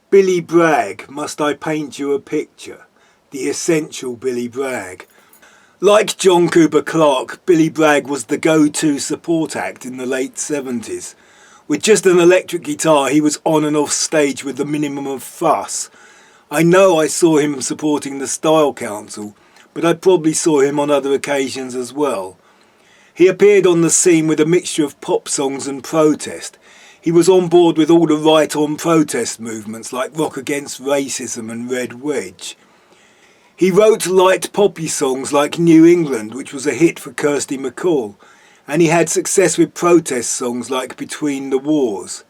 Billy Bragg, Must I Paint You a Picture? The essential Billy Bragg. Like John Cooper Clarke, Billy Bragg was the go-to support act in the late 70s. With just an electric guitar, he was on and off stage with the minimum of fuss. I know I saw him supporting the Style Council, but I probably saw him on other occasions as well. He appeared on the scene with a mixture of pop songs and protest. He was on board with all the right-on protest movements like Rock Against Racism and Red Wedge. He wrote light poppy songs like New England, which was a hit for Kirsty MacColl, and he had success with protest songs like Between the Wars.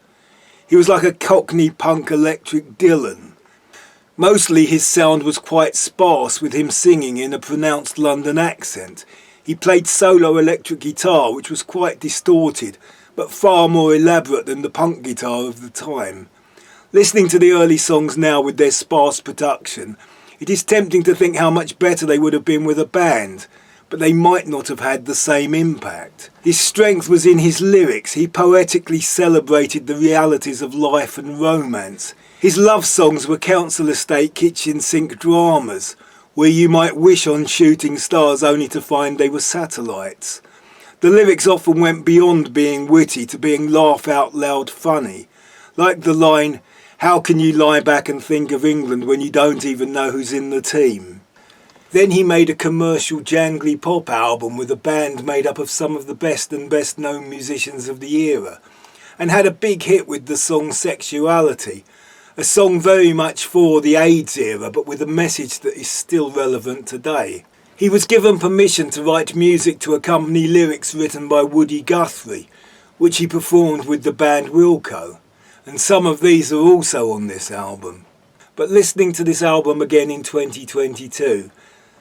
He was like a Cockney punk electric Dylan. Mostly his sound was quite sparse, with him singing in a pronounced London accent. He played solo electric guitar, which was quite distorted, but far more elaborate than the punk guitar of the time. Listening to the early songs now with their sparse production, it is tempting to think how much better they would have been with a band, but they might not have had the same impact. His strength was in his lyrics. He poetically celebrated the realities of life and romance. His love songs were council estate kitchen sink dramas, where you might wish on shooting stars only to find they were satellites. The lyrics often went beyond being witty to being laugh out loud funny, like the line, "How can you lie back and think of England when you don't even know who's in the team?" Then he made a commercial jangly pop album with a band made up of some of the best and best known musicians of the era, and had a big hit with the song Sexuality, a song very much for the AIDS era but with a message that is still relevant today. He was given permission to write music to accompany lyrics written by Woody Guthrie, which he performed with the band Wilco, and some of these are also on this album. But listening to this album again in 2022,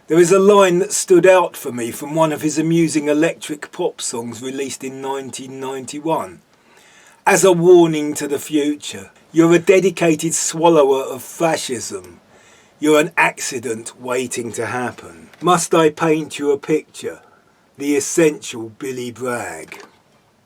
there is a line that stood out for me from one of his amusing electric pop songs released in 1991. As a warning to the future, you're a dedicated swallower of fascism. You're an accident waiting to happen. Must I paint you a picture? The essential Billy Bragg.